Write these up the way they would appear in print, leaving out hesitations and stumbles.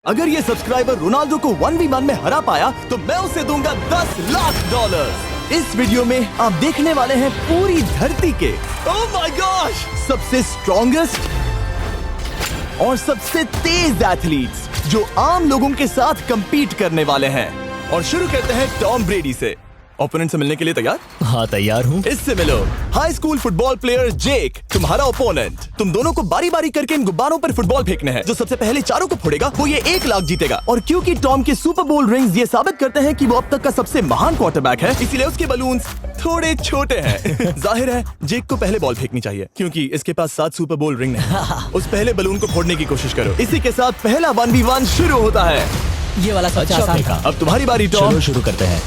अगर ये subscriber Ronaldo को 1v1 में हरा पाया तो मैं उसे दूंगा $10 लाख। इस वीडियो में आप देखने वाले हैं पूरी धरती के ओह माय गॉश सबसे स्ट्रॉन्गेस्ट और सबसे तेज एथलीट्स जो आम लोगों के साथ compete करने वाले हैं। और शुरू करते हैं टॉम ब्रेडी से। ओपोनेंट से मिलने के लिए तैयार? हाँ तैयार हूँ। इससे मिलो। हाई स्कूल फुटबॉल प्लेयर जेक तुम्हारा ओपोनेंट। तुम दोनों को बारी बारी करके इन गुब्बारों पर फुटबॉल फेंकने हैं। जो सबसे पहले चारों को फोड़ेगा वो ये 1 लाख जीतेगा। और क्योंकि टॉम के सुपर बोल रिंग्स ये साबित करते हैं कि वो अब तक का सबसे महान क्वार्टरबैक है, इसीलिए उसके बलून्स थोड़े छोटे हैं। जाहिर है जेक को पहले बॉल फेंकनी चाहिए क्योंकि इसके पास 7 सुपर बोल रिंग नहीं। उस पहले बलून को फोड़ने की कोशिश करो। इसी के साथ पहला 1v1 शुरू होता है। ये वाला सबसे आसान था। अब तुम्हारी बारी टॉम। शुरू करते हैं।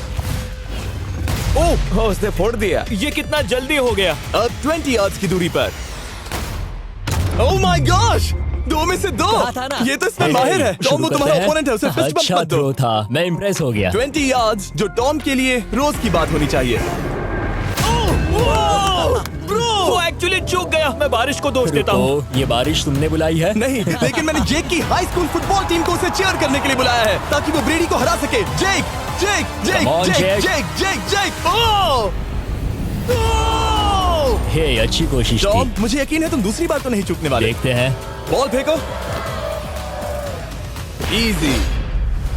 ओह उसने फोड़ दिया। ये कितना जल्दी हो गया। अब 20 यार्ड्स की दूरी पर। ओह माय गॉश 2 में से 2। था ना? ये तो इसमें माहिर है। टॉम वो तुम्हारा ओपोनेंट है, उसे फिस्ट बम्प अच्छा मत दो। थ्रो था, मैं इम्प्रेस हो गया। 20 यार्ड्स जो टॉम के लिए रोज की बात होनी चाहिए। वो एक्चुअली चूक गया। मैं बारिश को दोष देता हूँ। ये बारिश तुमने बुलाई है? नहीं, लेकिन मैंने जेक की हाई स्कूल फुटबॉल टीम को उसे चीयर करने के लिए बुलाया है ताकि वो ब्रेडी को हरा सके। जेक जेक जेक Come on, जेक Jake. जेक जेक जेक ओह ओह हे अच्छी कोशिश टॉम थी। मुझे यकीन है तुम दूसरी बार तो नहीं चूकने वाले। देखते हैं। बॉल फेंको। इजी।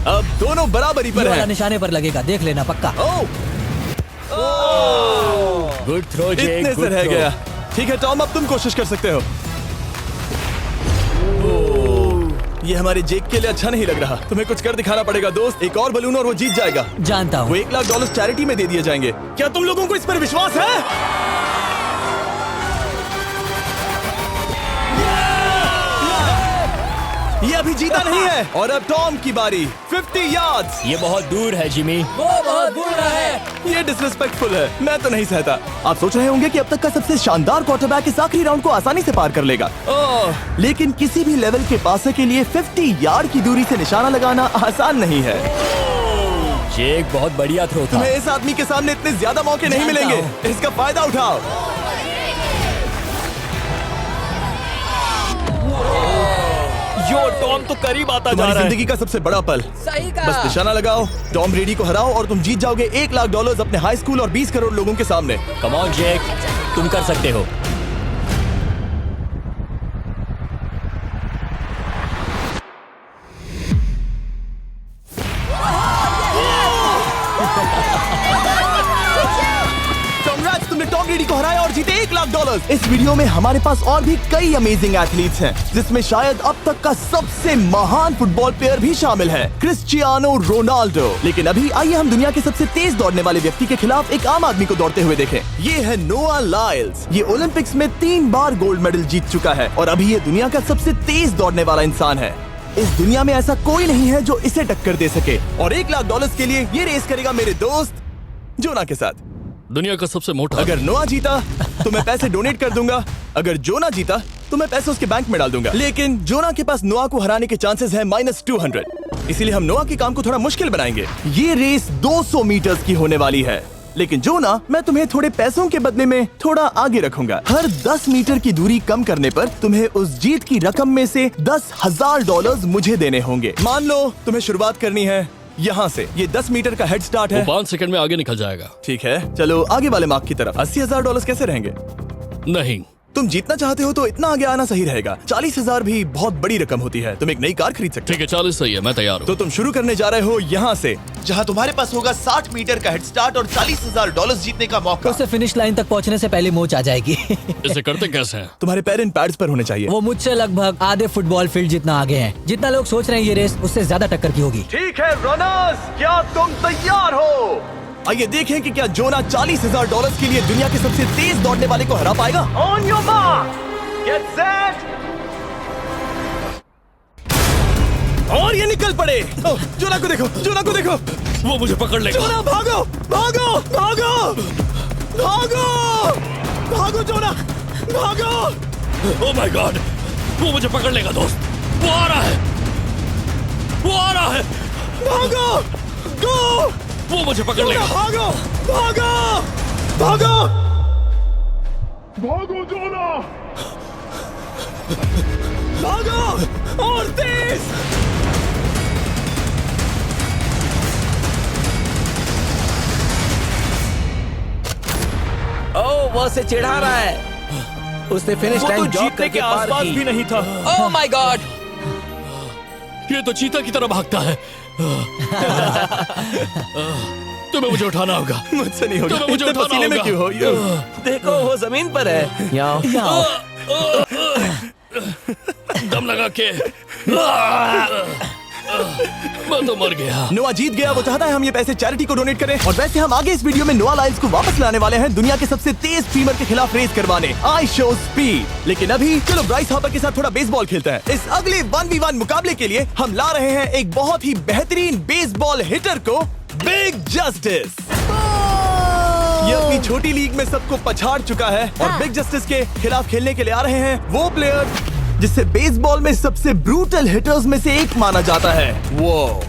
अब दोनों बराबरी ये पर वाला हैं। निशाने पर लगेगा, देख लेना पक्का। ओह गुड थ्रो जेक, इतने से गुड रह थ्रो। गया। ठीक है टॉम अब तुम कोशिश कर सकते हो। ये हमारे जेक के लिए अच्छा नहीं लग रहा। तुम्हें कुछ कर दिखाना पड़ेगा दोस्त। एक और बलून और वो जीत जाएगा। जानता वो हूँ। $1 लाख चैरिटी में दे दिए जाएंगे। क्या तुम लोगों को इस पर विश्वास है? ये अभी जीता नहीं है। और अब टॉम की बारी। 50 यार्ड्स। ये बहुत दूर है जिमी। वो बहुत बुरा है। ये डिसरिस्पेक्टफुल है। मैं तो नहीं सहता। आप सोच रहे होंगे कि अब तक का सबसे शानदार क्वार्टरबैक इस आखिरी राउंड को आसानी से पार कर लेगा। लेकिन किसी भी लेवल के पासे के लिए 50 यार्ड की दूरी से निशाना लगाना आसान नहीं है। जेक बहुत बढ़िया थ्रो था। तुम्हें इस आदमी के सामने इतने ज्यादा मौके नहीं जानता मिलेंगे। इसका फायदा उठाओ। यो टॉम तो करीब आता जा तुम्हारी रहा है। जिंदगी का सबसे बड़ा पल। सही बस कहा। निशाना लगाओ, टॉम ब्रेडी को हराओ और तुम जीत जाओगे $1 लाख अपने हाई स्कूल और 20 करोड़ लोगों के सामने। कम ऑन जेक, तुम कर सकते हो। Congrats, तुमने टॉम ब्रेडी को हराया और जीते $1 लाख। इस वीडियो में हमारे पास और भी कई अमेजिंग एथलीट्स हैं, जिसमें शायद अब तक का सबसे महान फुटबॉल प्लेयर भी शामिल है, क्रिस्टियानो रोनाल्डो। लेकिन अभी आइए हम दुनिया के सबसे तेज दौड़ने वाले व्यक्ति के खिलाफ एक आम आदमी को दौड़ते हुए देखें। ये है नोआ लाइल्स। ये ओलंपिक्स में 3 बार गोल्ड मेडल जीत चुका है और अभी ये दुनिया का सबसे तेज दौड़ने वाला इंसान है। इस दुनिया में ऐसा कोई नहीं है जो इसे टक्कर दे सके। और $1 लाख के लिए ये रेस करेगा मेरे दोस्त जोना के साथ। दुनिया का सबसे मोटा। अगर नोआ जीता तो मैं पैसे डोनेट कर दूंगा। अगर जोना जीता तो मैं पैसे उसके बैंक में डाल दूंगा। लेकिन जोना के पास नोआ को हराने के चांसेस हैं -200। इसीलिए हम नोआ के काम को थोड़ा मुश्किल बनाएंगे। ये रेस 200 मीटर्स की होने वाली है। लेकिन जोना, मैं तुम्हें थोड़े पैसों के बदले में थोड़ा आगे रखूंगा। हर 10 मीटर की दूरी कम करने पर तुम्हें उस जीत की रकम में से $10,000 मुझे देने होंगे। मान लो तुम्हें शुरुआत करनी है यहाँ से। ये 10 मीटर का हेड स्टार्ट वो है। 5 सेकंड में आगे निकल जाएगा। ठीक है, चलो आगे वाले मार्क की तरफ। $80,000 कैसे रहेंगे? नहीं, तुम जीतना चाहते हो तो इतना आगे आना सही रहेगा। 40,000 भी बहुत बड़ी रकम होती है। तुम एक नई कार खरीद सकते ठीक है 40 सही है, मैं तैयार हो। हूँ। तो तुम शुरू करने जा रहे हो यहाँ से, जहाँ तुम्हारे पास होगा 60 मीटर का हेड स्टार्ट और $40,000 जीतने का मौका। उसे फिनिश लाइन तक पहुँचने से पहले मोच आ जाएगी। इसे करते कैसे हैं? तुम्हारे पैर इन पैड्स पर होने चाहिए। वो मुझसे लगभग आधे फुटबॉल फील्ड जितना आगे हैं। जितना लोग सोच रहे हैं ये रेस उससे ज्यादा टक्कर की होगी। ठीक है रनर्स, क्या तुम तैयार हो? आइए देखें कि क्या जोना $40,000 के लिए दुनिया के सबसे तेज दौड़ने वाले को हरा पाएगा। On your mark, get set, और ये निकल पड़े। ओह, जोना को देखो, जोना को देखो। वो मुझे पकड़ लेगा। जोना भागो, भागो, भागो, भागो, भागो जोना, भागो। ओह माय गॉड, वो मुझे पकड़ लेगा दोस्त। वो आ रहा है, वो आ रहा है। भागो, गो, वो मुझे पकड़ लेगा। भागो, भागो, भागो, भागो जोना! भागो और तेज। उसे चिढ़ा रहा है। उसने फिनिश वो तो लाइन जॉग जीतने के करके पार आसपास की। भी नहीं था। Oh my God! ये तो चीता की तरह भागता है। तुम्हें मुझे उठाना होगा। मुझसे नहीं होगा। तुम्हें मुझे इतने उठाना पसीने में होगा। क्यों हो यो? देखो वो जमीन पर है। दम लगा के मैं तो मर गया। नोआ जीत गया। वो चाहता है हम ये पैसे चैरिटी को डोनेट करें। और वैसे हम आगे इस वीडियो में नोआ लाइल्स को वापस लाने वाले हैं दुनिया के सबसे तेज स्ट्रीमर के खिलाफ रेस करवाने, आई शो स्पीड। लेकिन अभी चलो ब्राइस हार्पर के साथ थोड़ा बेसबॉल खेलते हैं। इस अगले 1v1 मुकाबले के लिए हम ला रहे हैं एक बहुत ही बेहतरीन बेसबॉल हिटर को, बिग जस्टिस। ये अपनी छोटी लीग में सबको पछाड़ चुका है और बिग जस्टिस के खिलाफ खेलने के लिए आ रहे हैं वो प्लेयर जिसे बेसबॉल में सबसे ब्रूटल हिटर्स में से एक माना जाता है। वो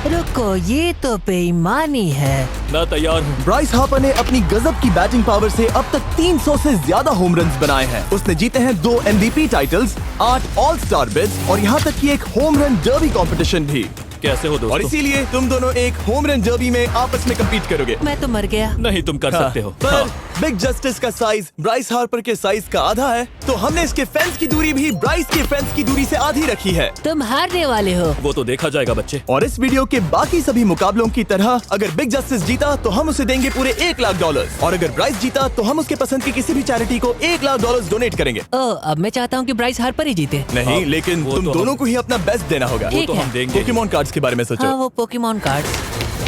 रुको, ये तो बेईमानी है। मैं तैयार हूँ। ब्राइस हार्पर ने अपनी गजब की बैटिंग पावर से अब तक 300 से ज्यादा होम रन्स बनाए हैं। उसने जीते हैं 2 MVP titles, 8 all star bids और यहाँ तक कि एक होम रन डर्बी कंपटीशन भी। कैसे हो और दोस्तों? इसीलिए तुम दोनों एक होम रन डर्बी में आपस में कम्पीट करोगे। मैं तो मर गया। नहीं, तुम कर सकते हो। पर बिग जस्टिस का साइज ब्राइस हार्पर के साइज का आधा है, तो हमने इसके फेंस की दूरी भी ब्राइस के फेंस की दूरी से आधी रखी है। तुम हारने वाले हो। वो तो देखा जाएगा बच्चे। और इस वीडियो के बाकी सभी मुकाबलों की तरह अगर बिग जस्टिस जीता तो हम उसे देंगे पूरे $1 लाख और अगर ब्राइस जीता तो हम उसके पसंद की किसी भी चैरिटी को $1 लाख डोनेट करेंगे। अब मैं चाहता हूँ कि ब्राइस हार्पर ही जीते। नहीं, हाँ, लेकिन वो तुम तो दोनों हम- को ही अपना बेस्ट देना होगा। वो ठीक तो है। हम देंगे। पोकेमॉन कार्ड्स के बारे में सोचो। हाँ, वो पोकेमॉन कार्ड।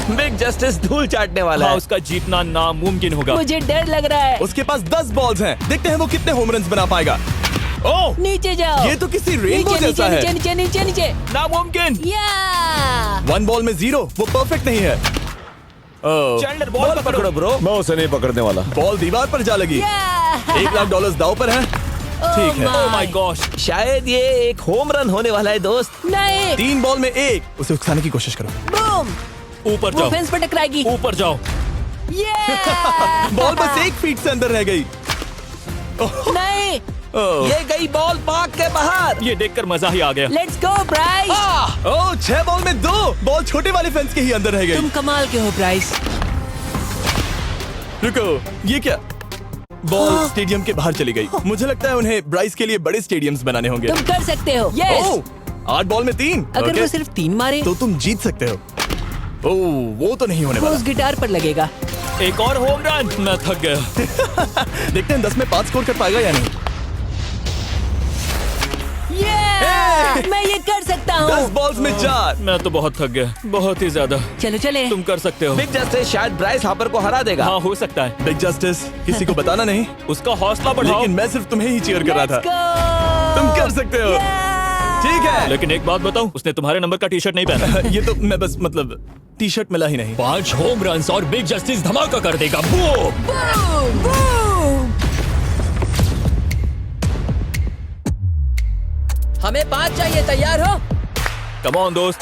बिग जस्टिस धूल चाटने वाला हाँ, है। उसका जीतना नामुमकिन होगा। मुझे डर लग रहा है। उसके पास 10 बॉल्स हैं। देखते हैं वो कितने होम रन्स बना पाएगा। ओह, नीचे जाओ। ये तो किसी रेनबो नीचे जैसा नीचे है। नीचे नीचे नीचे। नामुमकिन। या 1 बॉल में 0, वो परफेक्ट नहीं है। चैंडलर बॉल बॉल पकड़ो ब्रो। मैं उसे नहीं पकड़ने वाला। बॉल दीवार पर जा लगी। $1 लाख दाव पर है। ठीक है। Oh my gosh. शायद ये एक होम रन होने वाला है दोस्त। नहीं। 3 बॉल में 1, उसे उकसाने की कोशिश करो। बूम। ऊपर वो जाओ। फेंस पर टकराएगी। ऊपर जाओ। बॉल बस 1 फीट से अंदर रह गई। नहीं। ये गई बॉल पार्क के बाहर। ये देखकर मजा ही आ गया। Let's go Bryce. Oh, 6 ball में 2, बॉल छोटे वाले फेंस के ही अंदर रह गई। तुम कमाल के हो ब्राइस। रुको, ये क्या? बॉल स्टेडियम के बाहर चली गई। मुझे लगता है उन्हें ब्राइस के लिए बड़े स्टेडियम्स बनाने होंगे। तुम कर सकते हो। यस। ओह, 8 बॉल में 3। अगर ओके, वो सिर्फ 3 मारे तो तुम जीत सकते हो। ओह, वो तो नहीं होने वो वाला। उस गिटार पर लगेगा। एक और होम रन। मैं थक गया। देखते हैं 10 में 5 स्कोर कर पाएगा या नहीं। मैं ये कर सकता 10 हूँ। बॉल्स में 4। मैं तो बहुत थक गया, बहुत ही ज्यादा। चलो चले। तुम कर सकते हो। बिग जस्टिस शायद ब्राइस हार्पर को हरा देगा। हाँ, हो सकता है। बिग जस्टिस किसी को बताना नहीं, उसका हौसला बढ़ाओ। लेकिन मैं सिर्फ तुम्हें ही चीयर कर रहा था। Let's go! तुम कर सकते हो। ठीक है। लेकिन एक बात बताऊं, उसने तुम्हारे नंबर का टी शर्ट नहीं पहना। ये तो मैं बस मतलब टी शर्ट मिला ही नहीं। 5 होम रन्स और बिग जस्टिस धमाका कर देगा। बूम! Boom! Boom! हमें 5 चाहिए। तैयार हो? कम ऑन दोस्त।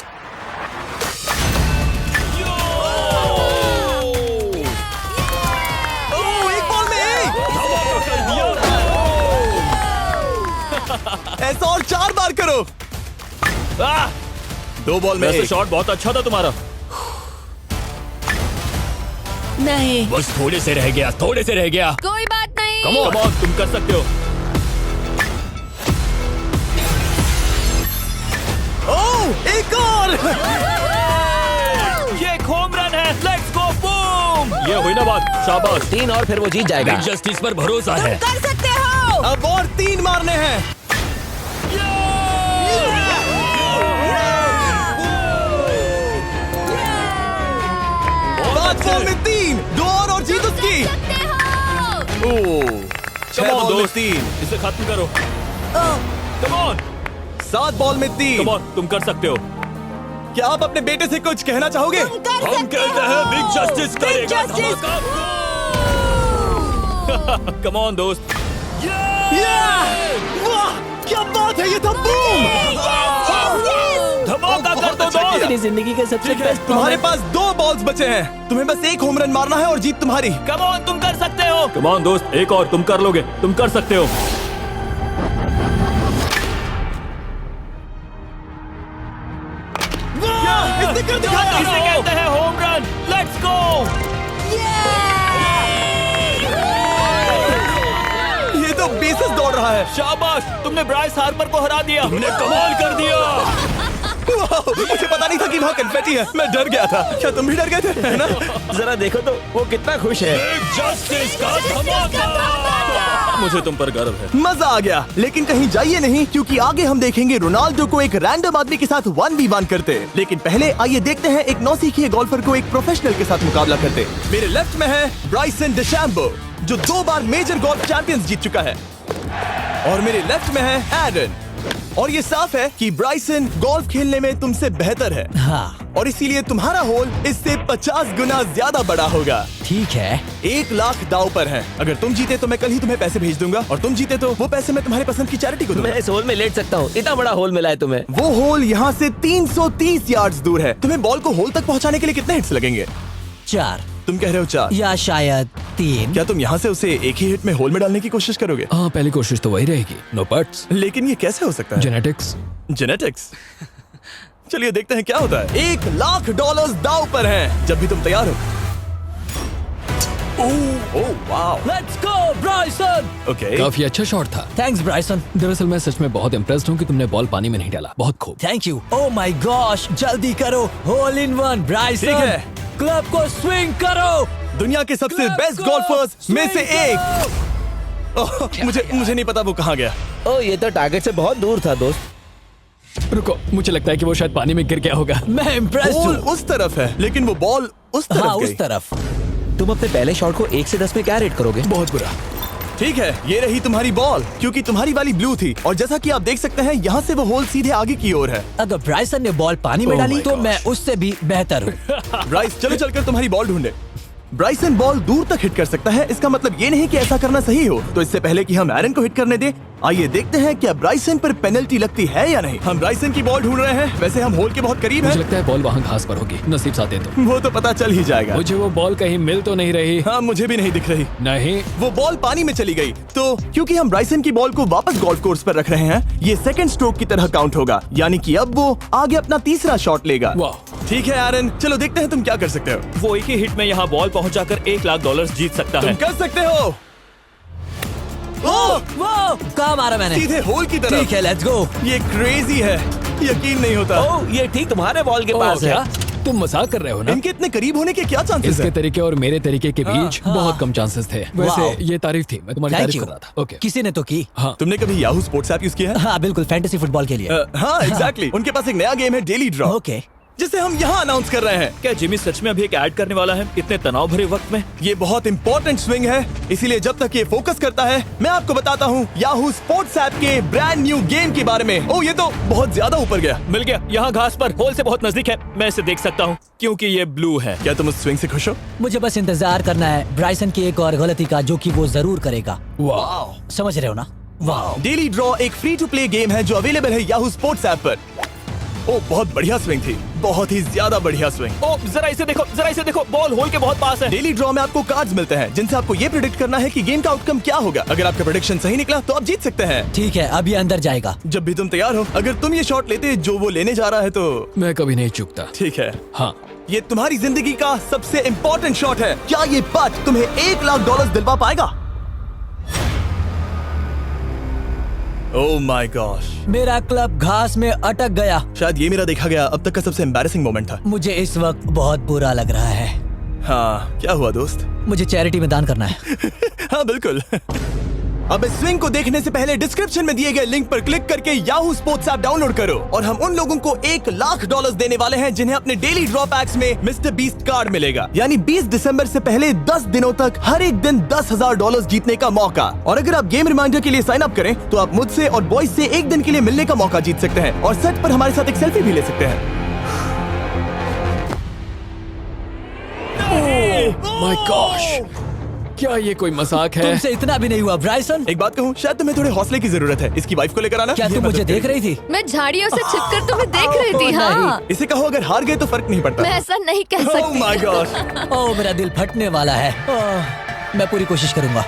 ओह, 1 बॉल में 1। ऐसा और 4 बार करो। 2 बॉल में वैसे 1। शॉट बहुत अच्छा था तुम्हारा। नहीं। बस थोड़े से रह गया, थोड़े से रह गया। कोई बात नहीं। कम ऑन, तुम कर सकते हो। ओह, एक और। ये एक होम रन है। Let's go boom. ये हुई ना बात। शाबाश। 3 और फिर वो जीत जाएगा। बिग जस्टिस पर भरोसा है। कर सकते हो। अब और 3 मारने हैं। 5 बॉल में 3, 2 और जीत उसकी। ओह, 6 Come on, बॉल में दोस्त। 3, इसे खत्म करो। कम ऑन, 7 बॉल में 3। कम ऑन, तुम कर सकते हो। क्या आप अपने बेटे से कुछ कहना चाहोगे? हम कहते हैं बिग जस्टिस करेगा धमाका। कम ऑन दोस्त। वाह, क्या बात है, ये था बूम। धमाका कर दो अच्छा दोस्त। मेरी जिंदगी का सबसे ठीक है, बेस्ट तुम्हारे पास 2 बॉल्स बचे हैं। तुम्हें बस 1 होम रन मारना है और जीत तुम्हारी। कम ऑन, तुम कर सकते हो। कम ऑन दोस्त, एक और, तुम कर लोगे, तुम कर सकते हो। इसने कर दिखाया। इसे कहते हैं होम रन। Let's go. है। शाबाश, तुमने ब्राइस हार्पर को हरा दिया। तुमने कमाल कर दिया। वाह, मुझे पता नहीं था कि वहाँ कन्फेटी है। मैं डर गया था। क्या तुम भी डर गए थे, है ना? जरा देखो तो वो कितना खुश है। जस्टिस का धमाका। मुझे तुम पर गर्व है। मजा आ गया। लेकिन कहीं जाइए नहीं, क्योंकि आगे हम देखेंगे रोनाल्डो को एक रैंडम आदमी के साथ 1v1 करते। लेकिन पहले आइए देखते हैं एक नौसिखिए गोल्फर को एक प्रोफेशनल के साथ मुकाबला करते। मेरे लेफ्ट में है ब्राइसन डेशैम्बो, जो 2 बार मेजर गोल्फ चैंपियंस जीत चुका है, और मेरे लेफ्ट में है एरन। और ये साफ है कि ब्राइसन गोल्फ खेलने में तुमसे बेहतर है, हाँ और इसीलिए तुम्हारा होल इससे 50 गुना ज्यादा बड़ा होगा। ठीक है। 1 लाख दाव पर है। अगर तुम जीते तो मैं कल ही तुम्हें पैसे भेज दूंगा, और तुम जीते तो वो पैसे मैं तुम्हारे पसंद की चैरिटी को दूंगा। मैं इस होल में लेट सकता हूँ, इतना बड़ा होल मिला है तुम्हें। वो होल यहाँ से 330 यार्ड्स दूर है। तुम्हें बॉल को होल तक पहुँचाने के लिए कितने हिट्स लगेंगे? 4 तुम कह रहे हो 4? या शायद 3। क्या तुम यहाँ से उसे एक ही हिट में होल में डालने की कोशिश करोगे? हाँ, पहली कोशिश तो वही रहेगी। नो पट्स। लेकिन ये कैसे हो सकता है? जेनेटिक्स। जेनेटिक्स। चलिए देखते हैं क्या होता है। $1 लाख दाव पर हैं, जब भी तुम तैयार हो। Oh wow, let's go Bryson. Okay. काफी अच्छा शॉट था। Thanks Bryson. दरअसल मैं सच में बहुत इम्प्रेस्ड हूँ कि तुमने बॉल पानी में नहीं डाला। बहुत खूब। Thank you. Oh my gosh, जल्दी करो। होल इन 1 ब्राइसन। ठीक है। क्लब को स्विंग करो। दुनिया के सबसे बेस्ट गोल्फर्स में से एक। ओह, मुझे नहीं पता वो कहाँ गया। ओ, ये तो टारगेट से बहुत दूर था दोस्त। रुको, मुझे लगता है कि वो शायद पानी में गिर गया होगा। मैं इम्प्रेस्ड बॉल हूँ। उस तरफ है, लेकिन वो बॉल उस तरफ हाँ, गई। उस तरफ। तुम अपने पहले शॉट को 1 से 10 में क्या रेट करोगे? बहुत बुरा। ठीक है, ये रही तुम्हारी बॉल, क्योंकि तुम्हारी वाली ब्लू थी, और जैसा कि आप देख सकते हैं यहाँ से वो होल सीधे आगे की ओर है। अगर ब्राइसन ने बॉल पानी में Oh डाली my तो gosh. मैं उससे भी बेहतर हूँ। ब्राइस, चलो चलकर तुम्हारी बॉल ढूंढे। ब्राइसन बॉल दूर तक हिट कर सकता है, इसका मतलब ये नहीं कि ऐसा करना सही हो। तो इससे पहले कि हम एरन को हिट करने दें, आइए देखते हैं क्या ब्राइसन पर पेनल्टी लगती है या नहीं। हम ब्राइसन की बॉल ढूंढ रहे हैं। वैसे हम होल के बहुत करीब मुझे हैं। लगता है बॉल वहाँ घास पर होगी। नसीब साथ दे तो। वो तो पता चल ही जाएगा। मुझे वो बॉल कहीं मिल तो नहीं रही। हाँ, मुझे भी नहीं दिख रही। नहीं। वो बॉल पानी में चली गई। तो क्योंकि हम ब्राइसन की बॉल को वापस गोल्फ कोर्स पर रख रहे हैं, ये सेकंड स्ट्रोक की तरह काउंट होगा, यानी कि अब वो आगे अपना तीसरा शॉट लेगा। वाह। ठीक है एरन, चलो देखते हैं तुम क्या कर सकते हो। वो एक ही हिट में यहाँ बॉल पहुँचाकर $1 लाख जीत सकता तुम है। कर सकते हो। ओह, वो कहाँ मारा मैंने? सीधे होल की तरफ। ठीक है, लेट्स गो। ये क्रेजी है, यकीन नहीं होता। ओ, ये ठीक तुम्हारे बॉल के पास है। क्या तुम मजाक कर रहे हो ना? इनके इतने करीब होने के क्या चांसेस इसके हैं? तरीके और मेरे तरीके के बीच हाँ। बहुत कम चांसेस थे। वाओ। वैसे ये तारीफ थी, मैं तुम्हारी थैंक तारीफ यू। कर रहा था। ओके। किसी ने तो की। हाँ। तुमने कभी याहू स्पोर्ट्स ऐप यूज किया है? हाँ बिल्कुल, फैंटेसी फुटबॉल के लिए। हाँ, एग्जैक्टली। उनके पास एक नया गेम है, डेली ड्रॉ, ओके। जिसे हम यहाँ अनाउंस कर रहे हैं। क्या जिमी सच में अभी एक ऐड करने वाला है इतने तनाव भरे वक्त में? ये बहुत इंपॉर्टेंट स्विंग है, इसीलिए जब तक ये फोकस करता है, मैं आपको बताता हूँ याहू स्पोर्ट्स ऐप के ब्रांड न्यू गेम के बारे में। ओह, ये तो बहुत ज्यादा ऊपर गया। मिल गया, यहाँ घास पर होल से बहुत नजदीक है। मैं इसे देख सकता हूँ क्योंकि ये ब्लू है। क्या तुम उस स्विंग से खुश हो? मुझे बस इंतजार करना है ब्राइसन की एक और गलती का, जो कि वो जरूर करेगा। वाह। समझ रहे हो ना? वाह। डेली ड्रॉ एक फ्री टू प्ले गेम है जो अवेलेबल है याहू स्पोर्ट्स ऐप पर। ओह, बहुत बढ़िया स्विंग थी, बहुत ही ज्यादा बढ़िया स्विंग। ओ, जरा इसे देखो, बॉल होल के बहुत पास है। डेली ड्रॉ में आपको कार्ड्स मिलते हैं, जिनसे आपको ये प्रेडिक्ट करना है कि गेम का आउटकम क्या होगा। अगर आपका प्रेडिक्शन सही निकला तो आप जीत सकते हैं। ठीक है, अब ये अंदर जाएगा। जब भी तुम तैयार हो, अगर तुम ये शॉट लेते जो वो लेने जा रहा है तो मैं कभी नहीं चूकता। ठीक है। हाँ। ये तुम्हारी जिंदगी का सबसे इम्पोर्टेंट शॉट है। क्या ये पट तुम्हें $1 लाख दिलवा पाएगा? ओह माय गॉश, मेरा क्लब घास में अटक गया। शायद ये मेरा देखा गया अब तक का सबसे एम्बैरेसिंग मोमेंट था। मुझे इस वक्त बहुत बुरा लग रहा है। हाँ, क्या हुआ दोस्त? मुझे चैरिटी में दान करना है। हाँ बिल्कुल। अब इस स्विंग को देखने से पहले डिस्क्रिप्शन में दिए गए लिंक पर क्लिक करके याहू स्पोर्ट्स ऐप डाउनलोड करो, और हम उन लोगों को $1 लाख देने वाले हैं जिन्हें अपने डेली ड्रॉ पैक्स में मिस्टर बीस्ट कार्ड मिलेगा। यानी 20 दिसंबर से पहले 10 दिनों तक हर एक दिन $10,000 जीतने का मौका। और अगर आप गेम रिमाइंडर के लिए साइन अप करें तो आप मुझसे और बॉयज से एक दिन के लिए मिलने का मौका जीत सकते हैं, और सेट पर हमारे साथ एक सेल्फी भी ले सकते हैं। माय गॉश, क्या ये कोई मजाक है? तुमसे इतना भी नहीं हुआ ब्राइसन। एक बात कहूँ, शायद तुम्हें थोड़े हौसले की जरूरत है। इसकी वाइफ को लेकर आना। क्या ये तुम मुझे मदद देख करेगी। रही थी? मैं झाड़ियों से छिपकर तुम्हें देख रही थी। ओह, हाँ, इसे कहो अगर हार गए तो फर्क नहीं पड़ता। मैं ऐसा नहीं कह Oh सकती। my gosh! ओह, मेरा दिल फटने वाला है। ओह, मैं पूरी कोशिश करूंगा।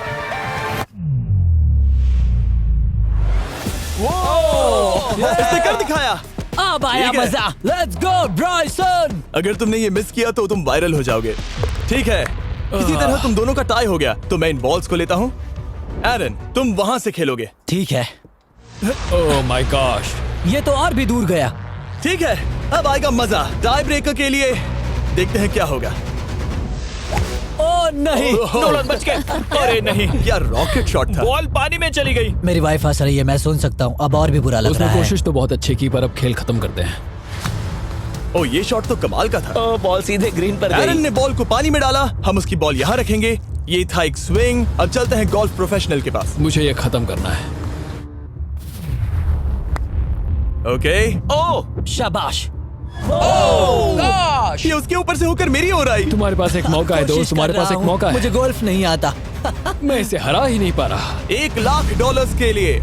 इसने कर दिखाया। अब आया ठीक है। मजा। Let's go Bryson. अगर तुमने ये मिस किया तो तुम वायरल हो जाओगे। ठीक है, इसी तरह तुम दोनों का टाई हो गया, तो मैं इन बॉल्स को लेता हूँ एरन, तुम वहां से खेलोगे। ठीक है, ओह माय गॉश। ये तो और भी दूर गया। ठीक है, अब आएगा मजा। टाई ब्रेकर के लिए देखते हैं क्या होगा। ओ नहीं, नोलन बच गए। अरे नहीं, क्या रॉकेट शॉट था। बॉल पानी में चली गई। मेरी वाइफ हंस रही है, मैं सुन सकता हूँ। अब और भी बुरा लग उसने रहा है। कोशिश तो बहुत अच्छी की, पर अब खेल खत्म करते हैं। ओ, ये शॉट तो कमाल का था। ओ, बॉल सीधे ग्रीन पर एरन गई। ने बॉल को पानी में डाला, हम उसकी बॉल यहाँ रखेंगे। ये था एक स्विंग। अब चलते हैं गोल्फ प्रोफेशनल के पास। मुझे ये खत्म करना है। ओके। ओ शाबाश। ये उसके ऊपर से होकर मेरी ओर आई। तुम्हारे पास एक मौका है दोस्त, कोशिश तुम्हारे कर पास रहा एक हूँ। मौका है। मुझे गोल्फ नहीं आता। मैं इसे हरा ही नहीं पा रहा। $1,00,000 के लिए।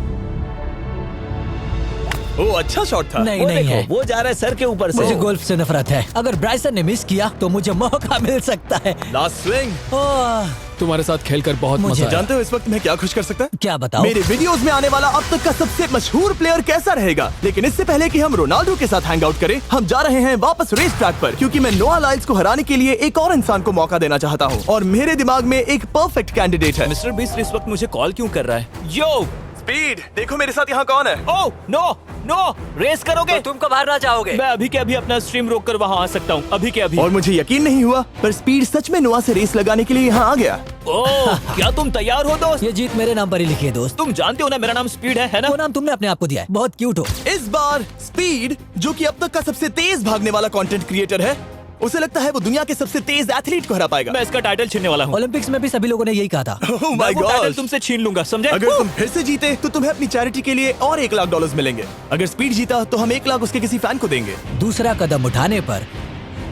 ओ, अच्छा शॉट था। नहीं वो नहीं देखो, है, वो जा रहा है सर के ऊपर से। मुझे गोल्फ से नफरत है। अगर ब्राइसन ने मिस किया तो मुझे मौका मिल सकता है। Last swing. ओह, तुम्हारे साथ खेलकर बहुत मुझे मजा आया। जानते हो इस वक्त मैं क्या खुश कर सकता है? क्या बताओ? मेरे वीडियोस में आने वाला अब तक का सबसे मशहूर प्लेयर कैसा रहेगा। लेकिन इससे पहले कि हम रोनाल्डो के साथ हैंग आउट करें, हम जा रहे हैं वापस रेस ट्रैक पर, क्योंकि मैं नोआ लाइल्स को हराने के लिए एक और इंसान को मौका देना चाहता हूँ। और मेरे दिमाग में एक परफेक्ट कैंडिडेट है। मिस्टर बीस्ट इस वक्त मुझे कॉल क्यों कर रहा है? यो, स्पीड, देखो मेरे साथ यहाँ कौन है। ओ नो नो, रेस करोगे? तुम कब हारना चाहोगे? मैं अभी के अभी अपना स्ट्रीम रोक कर वहाँ आ सकता हूँ, अभी के अभी। और मुझे यकीन नहीं हुआ, पर स्पीड सच में नोआ से रेस लगाने के लिए यहाँ आ गया। ओह, क्या तुम तैयार हो दोस्त? ये जीत मेरे नाम पर ही लिखी है दोस्त। तुम जानते हो ना मेरा नाम स्पीड है ना? वो नाम तुमने अपने आप को दिया है। बहुत क्यूट हो। इस बार स्पीड, जो कि अब तक का सबसे तेज भागने वाला कंटेंट क्रिएटर है, उसे लगता है वो दुनिया के सबसे तेज एथलीट को हरा पाएगा। मैं इसका टाइटल छीनने वाला हूँ। ओलंपिक्स में भी सभी लोगों ने यही कहा था। Oh मैं my वो टाइटल God! तुमसे छीन लूंगा, समझे? अगर तुम फिर से जीते तो तुम्हें अपनी चैरिटी के लिए और $1,00,000 मिलेंगे। अगर स्पीड जीता तो हम 1 लाख उसके किसी फैन को देंगे। दूसरा कदम उठाने पर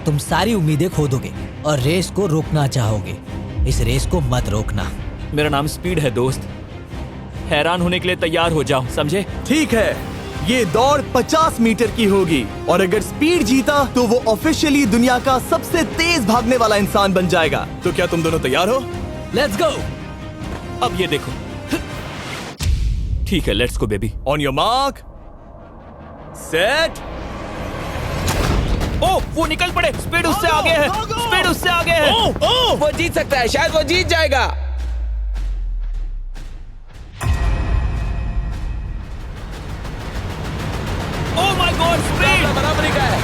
तुम सारी उम्मीदें खो दोगे और रेस को रोकना चाहोगे। इस रेस को मत रोकना। मेरा नाम स्पीड है दोस्त, हैरान होने के लिए तैयार हो जाओ, समझे? ठीक है, ये दौड़ 50 मीटर की होगी और अगर स्पीड जीता तो वो ऑफिशियली दुनिया का सबसे तेज भागने वाला इंसान बन जाएगा। तो क्या तुम दोनों तैयार हो? Let's go. अब ये देखो। ठीक है, let's go baby. On your mark, set. ओ, वो निकल पड़े। स्पीड उससे आगे है, स्पीड उससे आगे है। वो जीत सकता है, शायद वो जीत जाएगा। ओह माय गॉड, स्पीड बराबरी का है।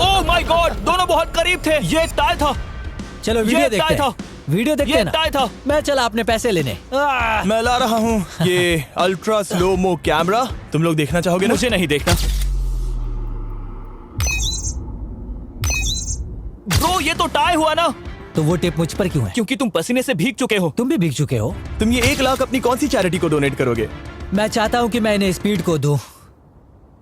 ओह माय गॉड, दोनों बहुत करीब थे। ये टाई था। चलो वीडियो ये देखते टाई हैं। वीडियो देखते ये हैं ना। टाई था। मैं चला अपने पैसे लेने। मैं ला रहा हूँ ये अल्ट्रा स्लो मो कैमरा। तुम लोग देखना चाहोगे ना? मुझे नहीं देखना। ब्रो, ये तो टाई हुआ ना? तो वो टिप मुझ पर क्यों है? क्योंकि तुम पसीने से भीग चुके हो। तुम भी भीग चुके हो। तुम ये 1 लाख अपनी कौन सी चैरिटी को डोनेट करोगे? मैं चाहता हूँ कि मैं इन्हें स्पीड को दूं,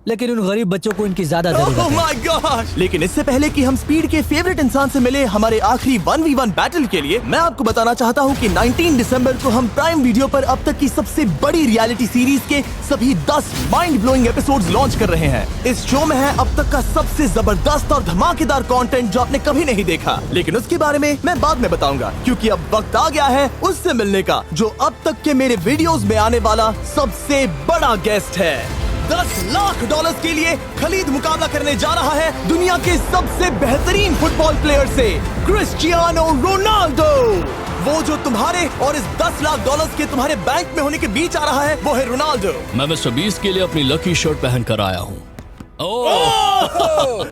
लेकिन उन गरीब बच्चों को इनकी ज्यादा जरूरत Oh है। my gosh! लेकिन इससे पहले कि हम स्पीड के फेवरेट इंसान से मिले हमारे आखिरी 1v1 बैटल के लिए, मैं आपको बताना चाहता हूँ कि 19 दिसंबर को हम प्राइम वीडियो पर अब तक की सबसे बड़ी रियलिटी सीरीज के सभी 10 माइंड ब्लोइंग एपिसोड्स लॉन्च कर रहे हैं। इस शो में है अब तक का सबसे जबरदस्त और धमाकेदार कंटेंट जो आपने कभी नहीं देखा, लेकिन उसके बारे में मैं बाद में बताऊंगा, क्योंकि अब वक्त आ गया है उससे मिलने का जो अब तक के मेरे वीडियोस में आने वाला सबसे बड़ा गेस्ट है। $10,00,000 के लिए खलीद मुकाबला करने जा रहा है दुनिया के सबसे बेहतरीन फुटबॉल प्लेयर से, क्रिस्टियानो रोनाल्डो। वो जो तुम्हारे और इस $10,00,000 के तुम्हारे बैंक में होने के बीच आ रहा है, वो है रोनाल्डो। मैं मिस्टर बीस्ट के लिए अपनी लकी शर्ट पहन कर आया हूँ।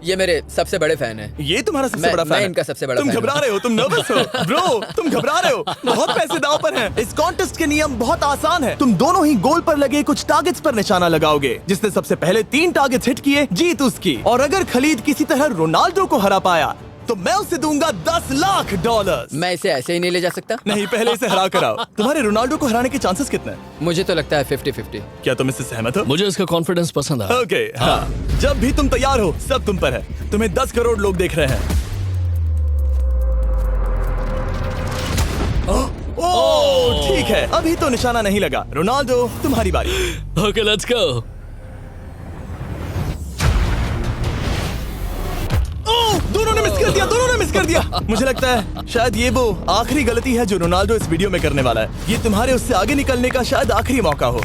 ये मेरे सबसे बड़े फैन है। ये तुम्हारा सबसे मैं- बड़ा फैन मैं है। इनका सबसे बड़ा तुम फैन हूं। घबरा रहे हो, तुम नर्वस हो ब्रो, तुम घबरा रहे हो। बहुत पैसे दांव पर हैं। इस कॉन्टेस्ट के नियम बहुत आसान है। तुम दोनों ही गोल पर लगे कुछ टारगेट्स पर निशाना लगाओगे। जिसने सबसे पहले 3 टारगेट्स हिट किए जीत उसकी। और अगर खलीद किसी तरह रोनाल्डो को हरा पाया तो मैं उसे दूंगा $10,00,000। मैं इसे ऐसे ही नहीं ले जा सकता। नहीं, पहले इसे हरा कर आओ। तुम्हारे रोनाल्डो को हराने के चांसेस कितने हैं? मुझे तो लगता है 50-50। क्या तुम इससे सहमत हो? मुझे इसका कॉन्फिडेंस पसंद आया। ओके, हाँ। जब भी तुम तैयार हो सब तुम पर है। तुम्हें 10 करोड़ लोग देख रहे हैं। ओह, ठीक है, अभी तो निशाना नहीं लगा। रोनाल्डो, तुम्हारी बारी। Okay, let's go. ओह, दोनों ने मिस कर दिया, दोनों ने मिस कर दिया। मुझे लगता है शायद ये वो आखिरी गलती है जो रोनाल्डो इस वीडियो में करने वाला है। ये तुम्हारे उससे आगे निकलने का शायद आखिरी मौका हो।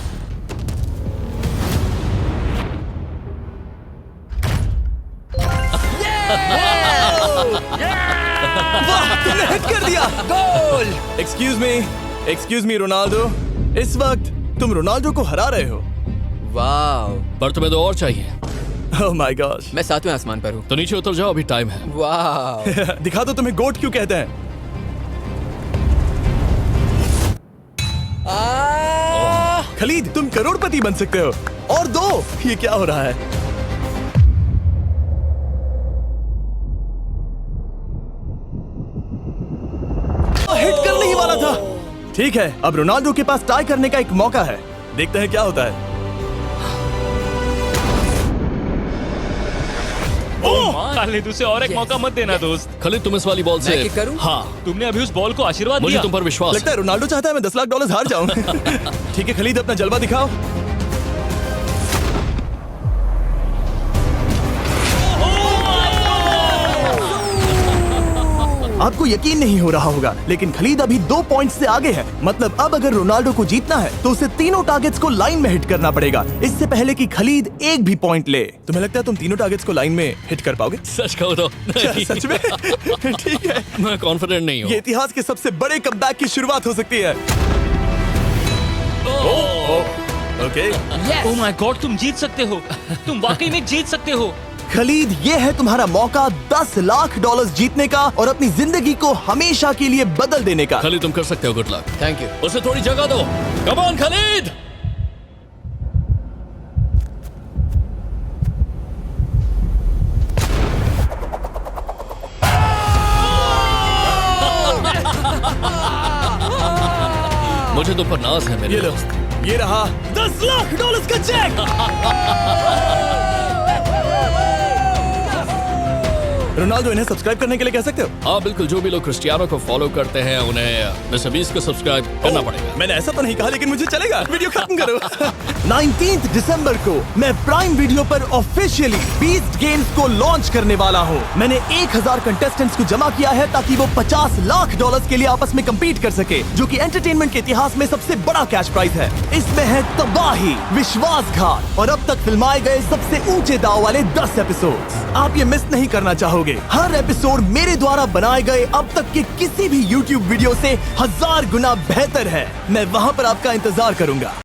वाह, तुमने हिट कर दिया। Goal. Excuse me, excuse me Ronaldo, इस वक्त तुम रोनाल्डो को हरा रहे हो। वाह, पर तुम्हें तो और चाहिए, ओह माय गॉड। मैं 7वें आसमान पर हूँ। तो नीचे उतर जाओ, अभी टाइम है। वाह, दिखा दो तुम्हें गोट क्यों कहते हैं। खलीद, तुम करोड़पति बन सकते हो। और दो, ये क्या हो रहा है? हिट करने ही वाला था। ठीक है, अब रोनाल्डो के पास टाई करने का एक मौका है। देखते हैं क्या होता है। खालिद, उसे और एक मौका मत देना दोस्त। खलीद, तुम इस वाली बॉल से मैं किक करूं? हाँ, तुमने अभी उस बॉल को आशीर्वाद मुझे दिया। तुम पर विश्वास लगता है रोनाल्डो चाहता है मैं $10 लाख हार जाऊं। ठीक है खलीद, अपना जलवा दिखाओ। आपको यकीन नहीं हो रहा होगा, लेकिन खलीद अभी 2 पॉइंट से आगे है। मतलब अब अगर रोनाल्डो को जीतना है तो उसे तीनों टारगेट्स को लाइन में हिट करना पड़ेगा, इससे पहले कि खलीद एक भी पॉइंट ले। तुम्हें लगता है तुम तीनों टारगेट्स को लाइन में हिट कर पाओगे? सच कहो तो नहीं। सच में? ठीक है, मैं कॉन्फिडेंट नहीं ये हूँ। इतिहास के सबसे बड़े कमबैक की शुरुआत हो सकती है। ओके, ओह माय गॉड, तुम जीत सकते हो। तुम वाकई में जीत सकते हो। खलीद, ये है तुम्हारा मौका $10 लाख जीतने का और अपनी जिंदगी को हमेशा के लिए बदल देने का। खलीद, तुम कर सकते हो। Good luck. Thank you. उसे थोड़ी जगह दो। Come on Khalid. मुझे तुम पर नाज है मेरे ये लो, दोस्त। ये रहा $10 लाख का चेक। रोनाल्डो, इन्हें सब्सक्राइब करने के लिए कह सकते हो? हाँ बिल्कुल, जो भी लोग क्रिस्टियानो को फॉलो करते हैं उन्हें मिस्टर बीस्ट को सब्सक्राइब करना पड़ेगा। मैंने ऐसा तो नहीं कहा, लेकिन मुझे चलेगा। वीडियो खत्म करो। 19 दिसंबर को मैं प्राइम वीडियो पर ऑफिशियली बीस्ट गेम्स को लॉन्च करने वाला हूँ। मैंने 1000 कंटेस्टेंट्स को जमा किया है ताकि वो $50 लाख के लिए आपस में कम्पीट कर सके, जो कि एंटरटेनमेंट के इतिहास में सबसे बड़ा कैश प्राइज है। इसमें है तबाही, विश्वासघात और अब तक फिल्माए गए सबसे ऊंचे दाव वाले 10 एपिसोड्स। आप ये मिस नहीं करना चाहोगे। हर एपिसोड मेरे द्वारा बनाए गए अब तक के किसी भी YouTube वीडियो से 1000 गुना बेहतर है। मैं वहाँ पर आपका इंतजार करूंगा।